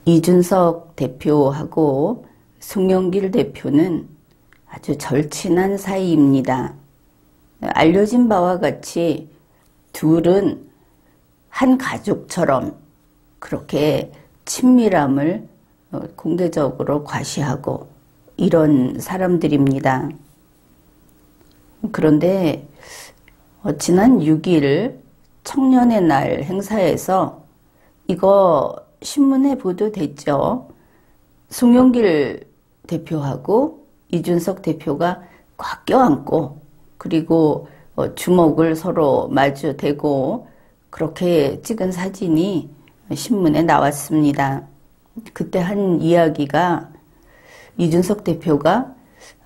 이준석 대표하고 송영길 대표는 아주 절친한 사이입니다. 알려진 바와 같이 둘은 한 가족처럼 그렇게 친밀함을 공개적으로 과시하고 이런 사람들입니다. 그런데 지난 6일 청년의 날 행사에서 이거 신문에 보도됐죠. 송영길 대표하고 이준석 대표가 꽉 껴안고 그리고 주먹을 서로 마주 대고 그렇게 찍은 사진이 신문에 나왔습니다. 그때 한 이야기가 이준석 대표가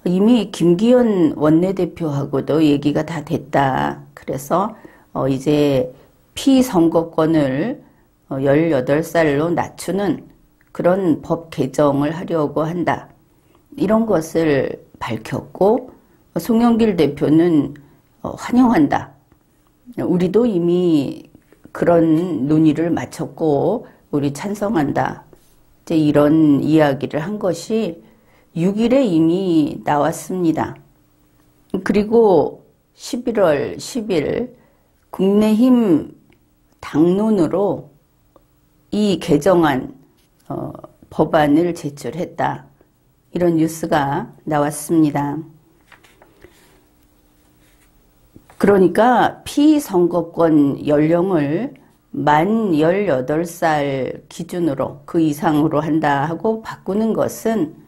이미 김기현 원내대표하고도 얘기가 다 됐다. 그래서 이제 피선거권을 18살로 낮추는 그런 법 개정을 하려고 한다. 이런 것을 밝혔고 송영길 대표는 환영한다. 우리도 이미 그런 논의를 마쳤고 우리 찬성한다. 이제 이런 이야기를 한 것이 6일에 이미 나왔습니다. 그리고 11월 10일 국민의힘 당론으로 이 개정안 법안을 제출했다. 이런 뉴스가 나왔습니다. 그러니까 피선거권 연령을 만 18살 기준으로 그 이상으로 한다 하고 바꾸는 것은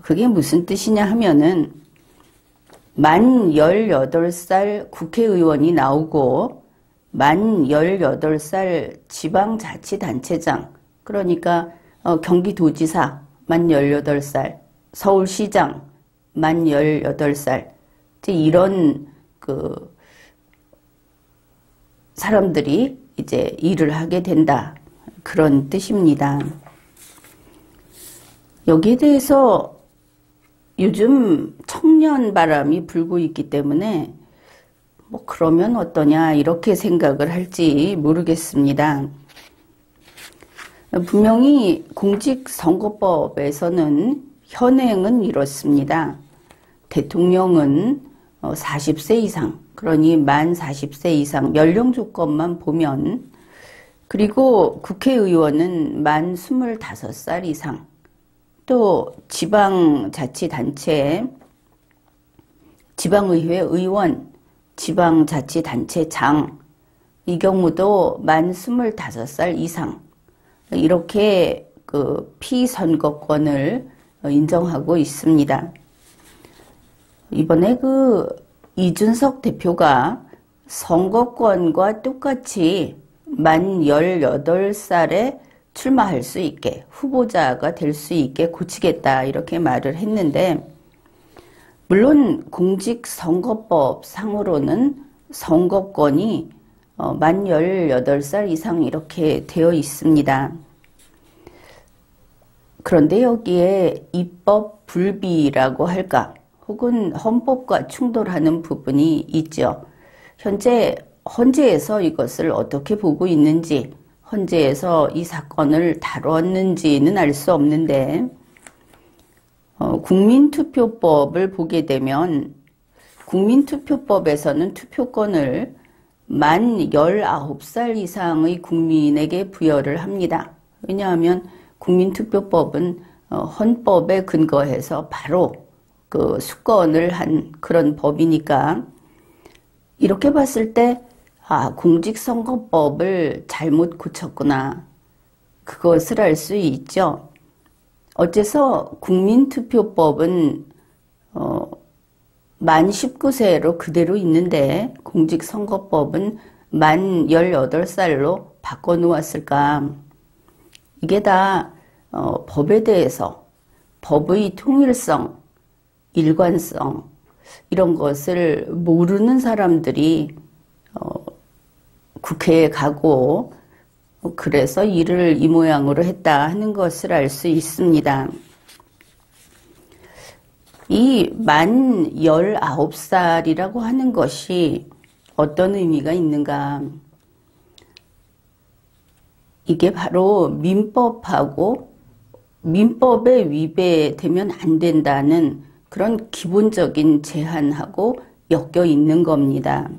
그게 무슨 뜻이냐 하면은 만 18살 국회의원이 나오고 만 18살 지방자치단체장 그러니까 경기도지사 만 18살 서울시장 만 18살 이런 그 사람들이 이제 일을 하게 된다. 그런 뜻입니다. 여기에 대해서 요즘 청년 바람이 불고 있기 때문에 뭐 그러면 어떠냐 이렇게 생각을 할지 모르겠습니다. 분명히 공직선거법에서는 현행은 이렇습니다. 대통령은 40세 이상 그러니 만 40세 이상 연령 조건만 보면 그리고 국회의원은 만 25살 이상 또 지방자치단체 지방의회 의원 지방자치단체장 이 경우도 만 25살 이상 이렇게 그 피선거권을 인정하고 있습니다. 이번에 그 이준석 대표가 선거권과 똑같이 만 18살에 출마할 수 있게 후보자가 될 수 있게 고치겠다 이렇게 말을 했는데 물론 공직선거법 상으로는 선거권이 만 18살 이상 이렇게 되어 있습니다. 그런데 여기에 입법 불비라고 할까 혹은 헌법과 충돌하는 부분이 있죠. 현재 헌재에서 이것을 어떻게 보고 있는지 헌재에서 이 사건을 다뤘는지는 알 수 없는데 국민투표법을 보게 되면 국민투표법에서는 투표권을 만 19살 이상의 국민에게 부여를 합니다. 왜냐하면 국민투표법은 헌법에 근거해서 바로 그 수권을 한 그런 법이니까 이렇게 봤을 때 공직선거법을 잘못 고쳤구나. 그것을 알 수 있죠. 어째서 국민투표법은 만 19세로 그대로 있는데 공직선거법은 만 18살로 바꿔놓았을까. 이게 다 법에 대해서 법의 통일성, 일관성 이런 것을 모르는 사람들이 국회에 가고 그래서 일을 이 모양으로 했다 하는 것을 알 수 있습니다. 이 만 19살이라고 하는 것이 어떤 의미가 있는가? 이게 바로 민법하고 민법에 위배되면 안 된다는 그런 기본적인 제한하고 엮여 있는 겁니다.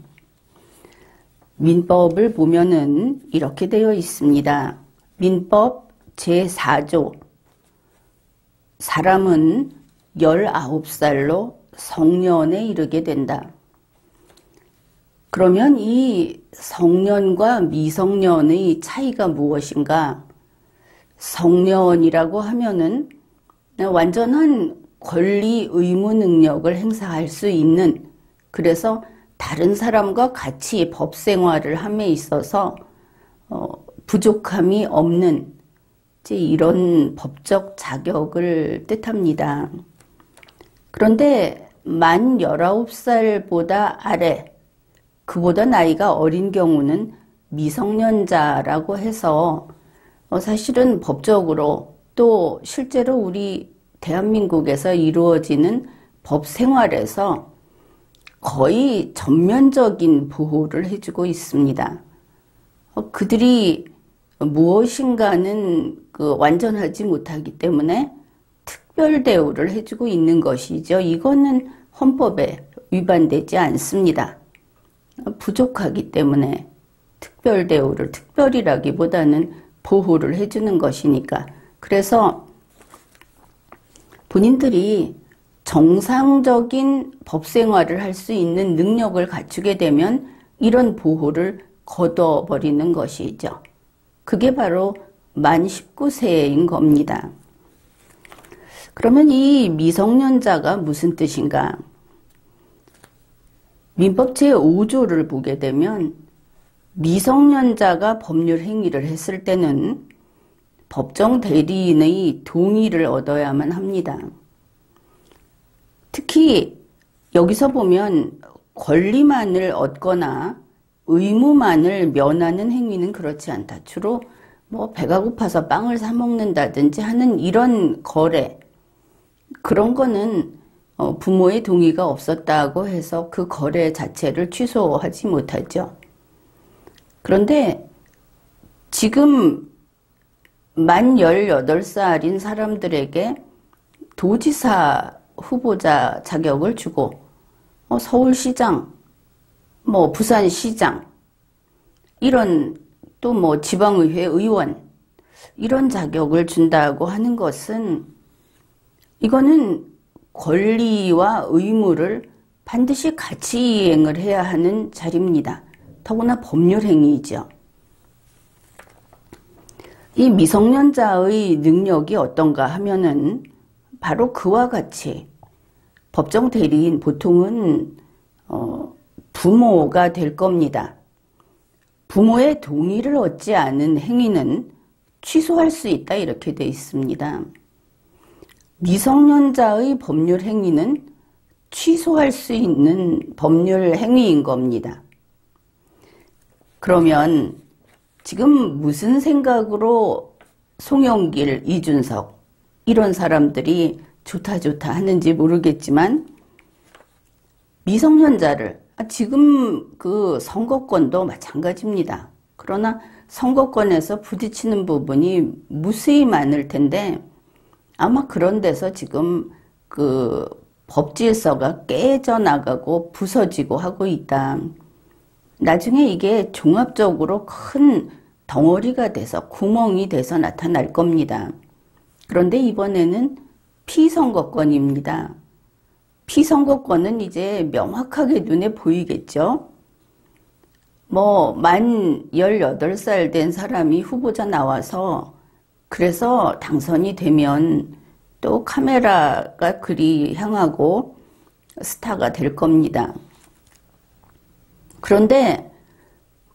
민법을 보면은 이렇게 되어 있습니다. 민법 제4조. 사람은 19살로 성년에 이르게 된다. 그러면 이 성년과 미성년의 차이가 무엇인가? 성년이라고 하면은 완전한 권리, 의무 능력을 행사할 수 있는, 그래서 다른 사람과 같이 법 생활을 함에 있어서 부족함이 없는 이런 법적 자격을 뜻합니다. 그런데 만 19살보다 아래, 그보다 나이가 어린 경우는 미성년자라고 해서 사실은 법적으로 또 실제로 우리 대한민국에서 이루어지는 법 생활에서 거의 전면적인 보호를 해주고 있습니다. 그들이 무엇인가는 완전하지 못하기 때문에 특별 대우를 해주고 있는 것이죠. 이거는 헌법에 위반되지 않습니다. 부족하기 때문에 특별 대우를, 특별이라기보다는 보호를 해주는 것이니까. 그래서 본인들이 정상적인 법 생활을 할 수 있는 능력을 갖추게 되면 이런 보호를 거둬버리는 것이죠. 그게 바로 만 19세인 겁니다. 그러면 이 미성년자가 무슨 뜻인가? 민법 제5조를 보게 되면 미성년자가 법률 행위를 했을 때는 법정 대리인의 동의를 얻어야만 합니다. 특히 여기서 보면 권리만을 얻거나 의무만을 면하는 행위는 그렇지 않다. 주로 배가 고파서 빵을 사 먹는다든지 하는 이런 거래, 그런 거는 부모의 동의가 없었다고 해서 그 거래 자체를 취소하지 못하죠. 그런데 지금 만 18살인 사람들에게 도지사 후보자 자격을 주고 서울시장, 부산시장, 이런 또 지방의회 의원, 이런 자격을 준다고 하는 것은 이거는 권리와 의무를 반드시 같이 이행을 해야 하는 자리입니다. 더구나 법률행위이죠. 이 미성년자의 능력이 어떤가 하면은 바로 그와 같이 법정 대리인, 보통은 부모가 될 겁니다. 부모의 동의를 얻지 않은 행위는 취소할 수 있다, 이렇게 되어 있습니다. 미성년자의 법률 행위는 취소할 수 있는 법률 행위인 겁니다. 그러면 지금 무슨 생각으로 송영길, 이준석 이런 사람들이 좋다 하는지 모르겠지만 미성년자를, 지금 그 선거권도 마찬가지입니다. 그러나 선거권에서 부딪히는 부분이 무수히 많을 텐데 아마 그런 데서 지금 그 법질서가 깨져나가고 부서지고 하고 있다. 나중에 이게 종합적으로 큰 덩어리가 돼서, 구멍이 돼서 나타날 겁니다. 그런데 이번에는 피선거권입니다. 피선거권은 이제 명확하게 눈에 보이겠죠. 만 18살 된 사람이 후보자 나와서 그래서 당선이 되면 또 카메라가 그리 향하고 스타가 될 겁니다. 그런데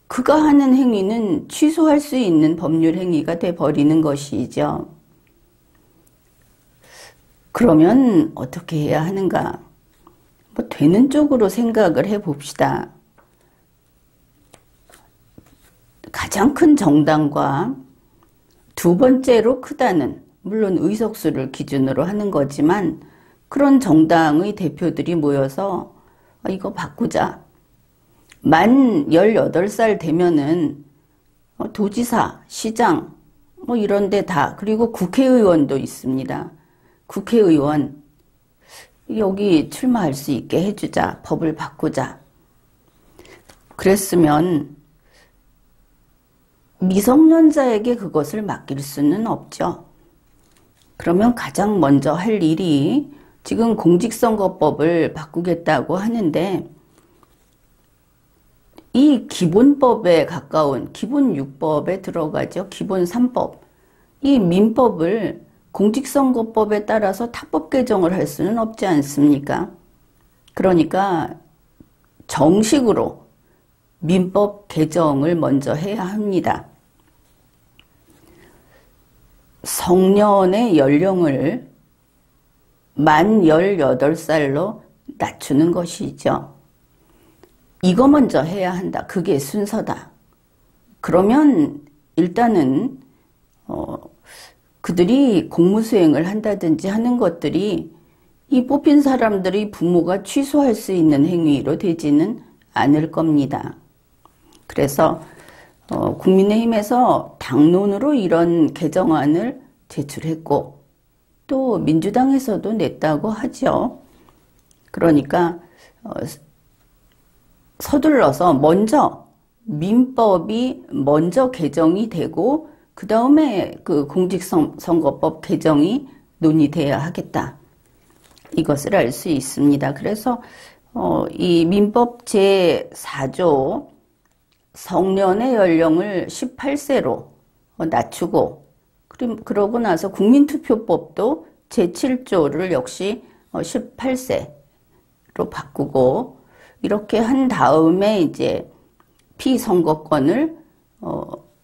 그가 하는 행위는 취소할 수 있는 법률 행위가 돼버리는 것이죠. 그러면 어떻게 해야 하는가? 되는 쪽으로 생각을 해봅시다. 가장 큰 정당과 두 번째로 크다는, 물론 의석수를 기준으로 하는 거지만 그런 정당의 대표들이 모여서 이거 바꾸자. 만 18살 되면은 도지사, 시장, 뭐 이런 데 다. 그리고 국회의원도 있습니다. 국회의원 여기 출마할 수 있게 해주자. 법을 바꾸자. 그랬으면 미성년자에게 그것을 맡길 수는 없죠. 그러면 가장 먼저 할 일이 지금 공직선거법을 바꾸겠다고 하는데 이 기본법에 가까운 기본 6법에 들어가죠. 기본 3법. 이 민법을 공직선거법에 따라서 타법 개정을 할 수는 없지 않습니까? 그러니까 정식으로 민법 개정을 먼저 해야 합니다. 성년의 연령을 만 18살로 낮추는 것이죠. 이거 먼저 해야 한다. 그게 순서다. 그러면 일단은 그들이 공무수행을 한다든지 하는 것들이 이 뽑힌 사람들의 부모가 취소할 수 있는 행위로 되지는 않을 겁니다. 그래서 국민의힘에서 당론으로 이런 개정안을 제출했고 또 민주당에서도 냈다고 하죠. 그러니까 서둘러서 먼저 민법이 먼저 개정이 되고 그 다음에 그 공직선거법 개정이 논의돼야 하겠다. 이것을 알 수 있습니다. 그래서 이 민법 제4조 성년의 연령을 18세로 낮추고 그러고 나서 국민투표법도 제7조를 역시 18세로 바꾸고 이렇게 한 다음에 이제 피선거권을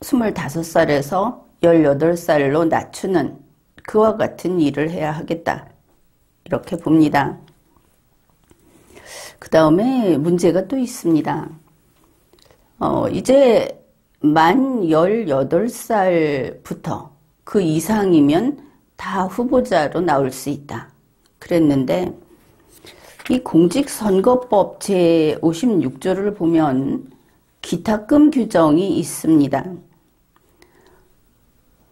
25살에서 18살로 낮추는 그와 같은 일을 해야 하겠다. 이렇게 봅니다. 그 다음에 문제가 또 있습니다. 이제 만 18살부터 그 이상이면 다 후보자로 나올 수 있다. 그랬는데 이 공직선거법 제56조를 보면 기탁금 규정이 있습니다.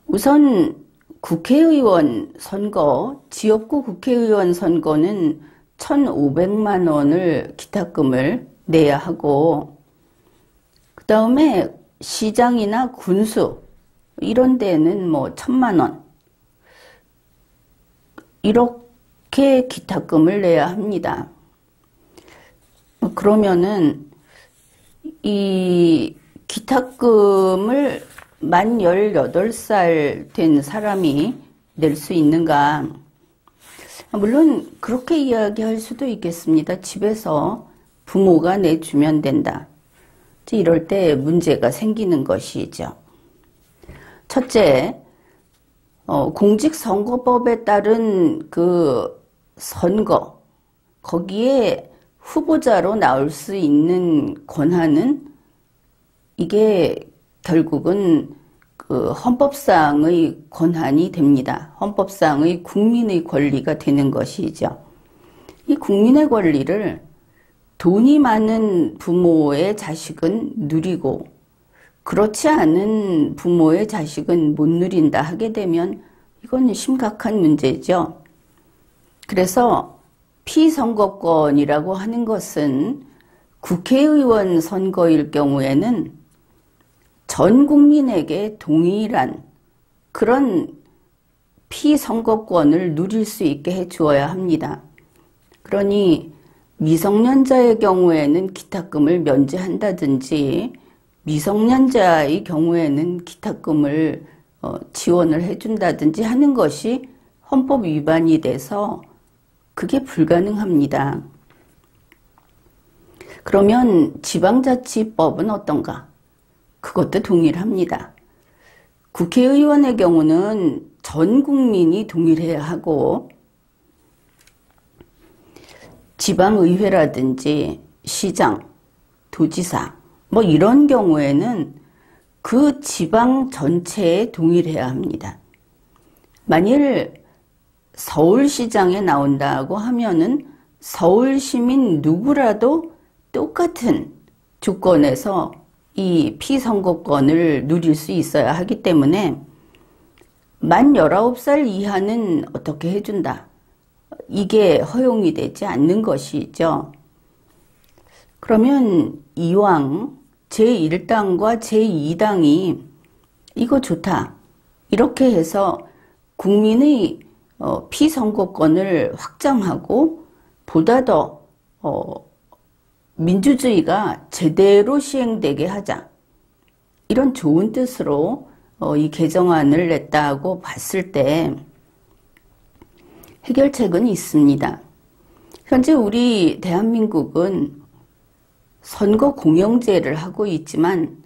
우선 국회의원 선거, 지역구 국회의원 선거는 1,500만 원을 기탁금을 내야 하고 그 다음에 시장이나 군수 이런 데는 뭐 1,000만 원 이렇게 기탁금을 내야 합니다. 그러면은 이 기탁금을 만 18살 된 사람이 낼 수 있는가? 물론 그렇게 이야기할 수도 있겠습니다. 집에서 부모가 내주면 된다. 이럴 때 문제가 생기는 것이죠. 첫째, 공직선거법에 따른 그 선거, 거기에 후보자로 나올 수 있는 권한은 이게 결국은 그 헌법상의 권한이 됩니다. 헌법상의 국민의 권리가 되는 것이죠. 이 국민의 권리를 돈이 많은 부모의 자식은 누리고 그렇지 않은 부모의 자식은 못 누린다 하게 되면 이건 심각한 문제죠. 그래서 피선거권이라고 하는 것은 국회의원 선거일 경우에는 전 국민에게 동일한 그런 피선거권을 누릴 수 있게 해주어야 합니다. 그러니 미성년자의 경우에는 기탁금을 면제한다든지 미성년자의 경우에는 기탁금을 지원을 해준다든지 하는 것이 헌법 위반이 돼서 그게 불가능합니다. 그러면 지방자치법은 어떤가? 그것도 동일합니다. 국회의원의 경우는 전 국민이 동일해야 하고 지방의회라든지 시장, 도지사 뭐 이런 경우에는 그 지방 전체에 동일해야 합니다. 만일 서울시장에 나온다고 하면은 서울시민 누구라도 똑같은 조건에서 이 피선거권을 누릴 수 있어야 하기 때문에 만 19살 이하는 어떻게 해준다. 이게 허용이 되지 않는 것이죠. 그러면 이왕 제1당과 제2당이 이거 좋다. 이렇게 해서 국민의 피선거권을 확장하고 보다 더 민주주의가 제대로 시행되게 하자. 이런 좋은 뜻으로 이 개정안을 냈다고 봤을 때 해결책은 있습니다. 현재 우리 대한민국은 선거 공영제를 하고 있지만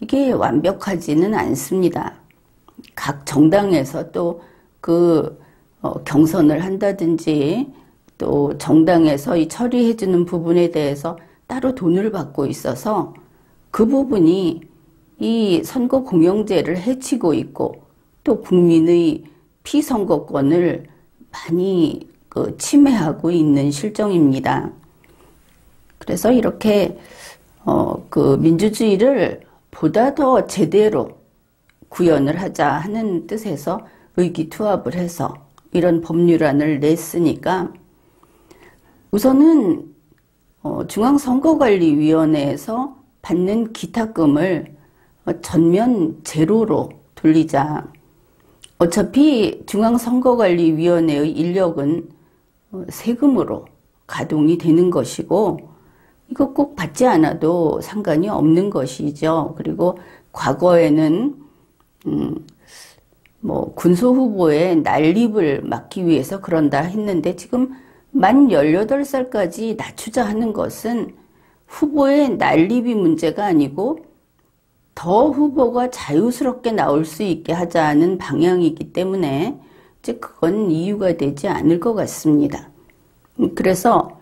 이게 완벽하지는 않습니다. 각 정당에서 또 경선을 한다든지 또 정당에서 이 처리해주는 부분에 대해서 따로 돈을 받고 있어서 그 부분이 이 선거 공영제를 해치고 있고 또 국민의 피선거권을 많이 침해하고 있는 실정입니다. 그래서 이렇게 민주주의를 보다 더 제대로 구현을 하자 하는 뜻에서 의기투합을 해서 이런 법률안을 냈으니까 우선은 중앙선거관리위원회에서 받는 기탁금을 전면 제로로 돌리자. 어차피 중앙선거관리위원회의 인력은 세금으로 가동이 되는 것이고 이거 꼭 받지 않아도 상관이 없는 것이죠. 그리고 과거에는 군소 후보의 난립을 막기 위해서 그런다 했는데 지금 만 18살까지 낮추자 하는 것은 후보의 난립이 문제가 아니고 더 후보가 자유스럽게 나올 수 있게 하자는 방향이기 때문에 이제 그건 이유가 되지 않을 것 같습니다. 그래서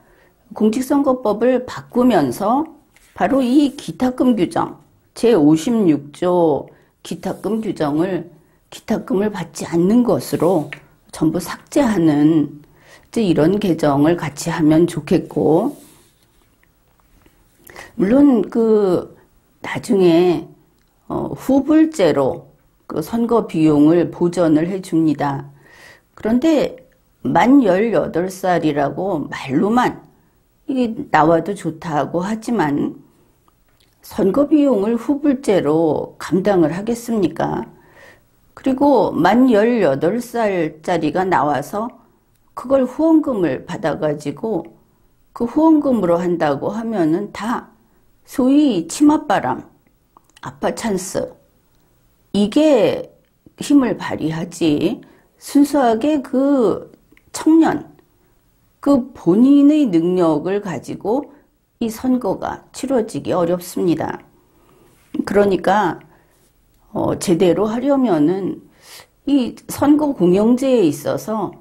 공직선거법을 바꾸면서 바로 이 기탁금 규정, 제56조 기탁금 규정을 기탁금을 받지 않는 것으로 전부 삭제하는 이제 이런 개정을 같이 하면 좋겠고, 물론 나중에 후불제로 선거 비용을 보전을 해줍니다. 그런데 만 18살이라고 말로만 이게 나와도 좋다고 하지만 선거 비용을 후불제로 감당을 하겠습니까? 그리고 만 18살짜리가 나와서 그걸 후원금을 받아가지고 그 후원금으로 한다고 하면은 다 소위 치맛바람, 아빠 찬스, 이게 힘을 발휘하지 순수하게 청년, 본인의 능력을 가지고 이 선거가 치러지기 어렵습니다. 그러니까 제대로 하려면은 이 선거 공영제에 있어서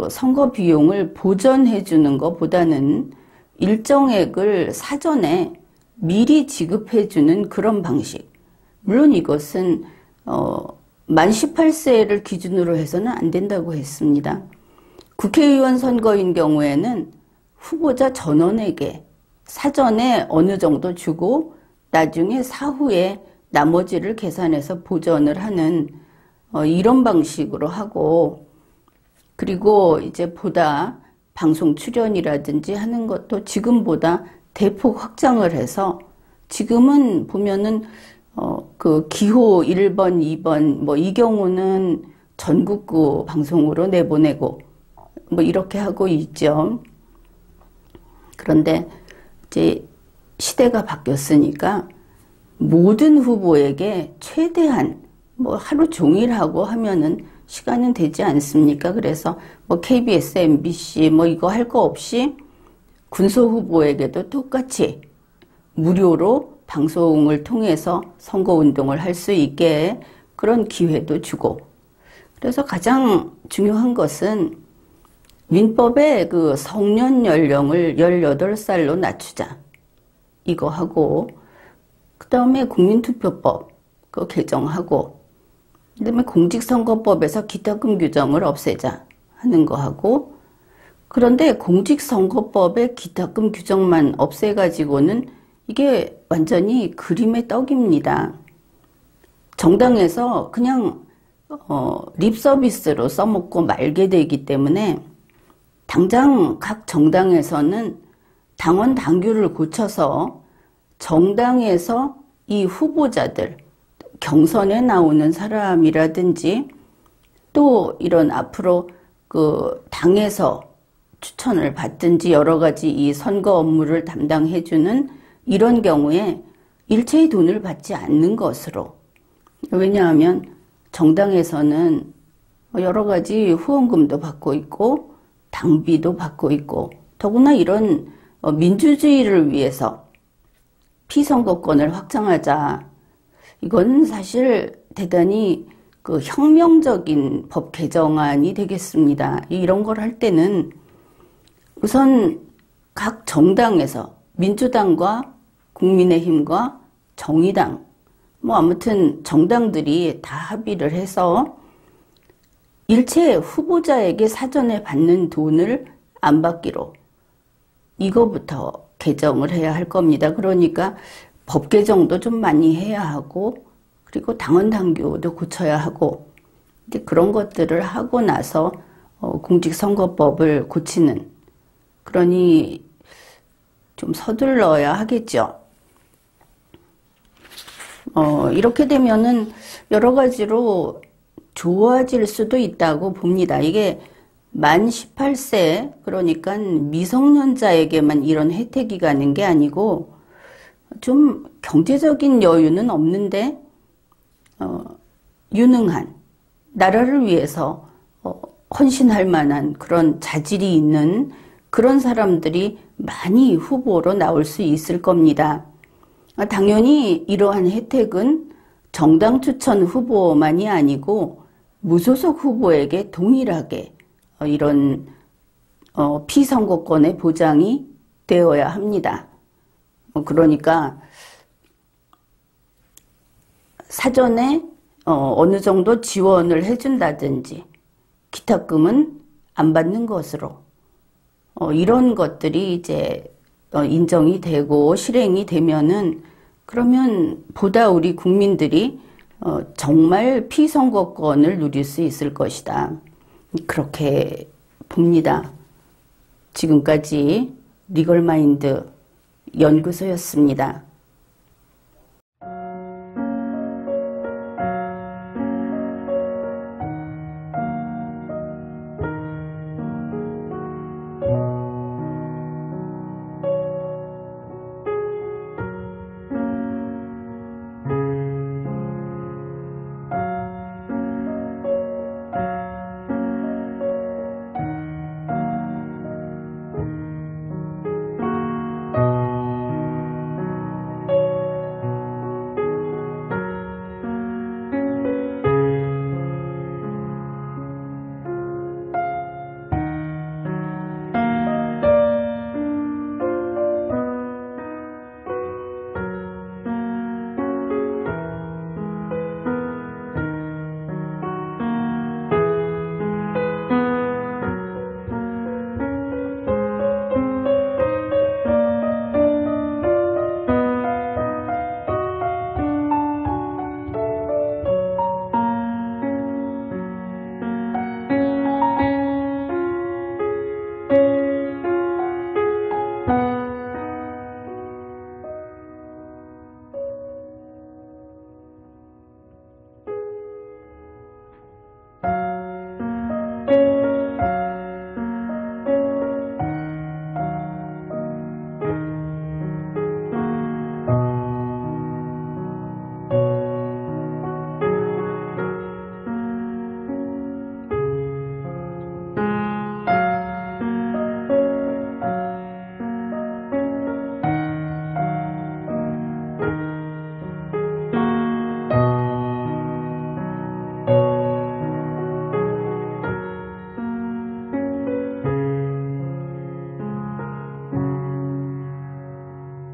선거 비용을 보전해 주는 것보다는 일정액을 사전에 미리 지급해 주는 그런 방식. 물론 이것은 만 18세를 기준으로 해서는 안 된다고 했습니다. 국회의원 선거인 경우에는 후보자 전원에게 사전에 어느 정도 주고 나중에 사후에 나머지를 계산해서 보전을 하는 이런 방식으로 하고, 그리고 이제 보다 방송 출연이라든지 하는 것도 지금보다 대폭 확장을 해서 지금은 보면은 기호 1번, 2번 이 경우는 전국구 방송으로 내보내고 이렇게 하고 있죠. 그런데 이제 시대가 바뀌었으니까 모든 후보에게 최대한 하루 종일 하고 하면은 시간은 되지 않습니까? 그래서 KBS, MBC 이거 할 거 없이 군소 후보에게도 똑같이 무료로 방송을 통해서 선거운동을 할 수 있게 그런 기회도 주고, 그래서 가장 중요한 것은 민법의 성년 연령을 18살로 낮추자. 이거 하고, 그 다음에 국민투표법 개정하고, 그 다음에 공직선거법에서 기탁금 규정을 없애자 하는 거 하고, 그런데 공직선거법의 기탁금 규정만 없애가지고는 이게 완전히 그림의 떡입니다. 정당에서 그냥 립 서비스로 써먹고 말게 되기 때문에 당장 각 정당에서는 당원 당규를 고쳐서 정당에서 이 후보자들, 경선에 나오는 사람이라든지 또 이런 앞으로 그 당에서 추천을 받든지 여러 가지 이 선거 업무를 담당해주는 이런 경우에 일체의 돈을 받지 않는 것으로. 왜냐하면 정당에서는 여러 가지 후원금도 받고 있고 당비도 받고 있고 더구나 이런 민주주의를 위해서 피선거권을 확장하자. 이건 사실 대단히 그 혁명적인 법 개정안이 되겠습니다. 이런 걸 할 때는 우선 각 정당에서 민주당과 국민의힘과 정의당 뭐 아무튼 정당들이 다 합의를 해서 일체 후보자에게 사전에 받는 돈을 안 받기로 이거부터 개정을 해야 할 겁니다. 그러니까 법 개정도 좀 많이 해야 하고 그리고 당원 당규도 고쳐야 하고 이제 그런 것들을 하고 나서 공직선거법을 고치는 그러니 좀 서둘러야 하겠죠. 이렇게 되면은 여러 가지로 좋아질 수도 있다고 봅니다. 이게 만 18세 그러니까 미성년자에게만 이런 혜택이 가는 게 아니고 좀 경제적인 여유는 없는데 유능한 나라를 위해서 헌신할 만한 그런 자질이 있는 그런 사람들이 많이 후보로 나올 수 있을 겁니다. 당연히 이러한 혜택은 정당 추천 후보만이 아니고 무소속 후보에게 동일하게 이런 피선거권의 보장이 되어야 합니다. 그러니까 사전에 어느 정도 지원을 해준다든지 기탁금은 안 받는 것으로 이런 것들이 이제 인정이 되고 실행이 되면은 그러면 보다 우리 국민들이 정말 피선거권을 누릴 수 있을 것이다. 그렇게 봅니다. 지금까지 리걸마인드 연구소였습니다.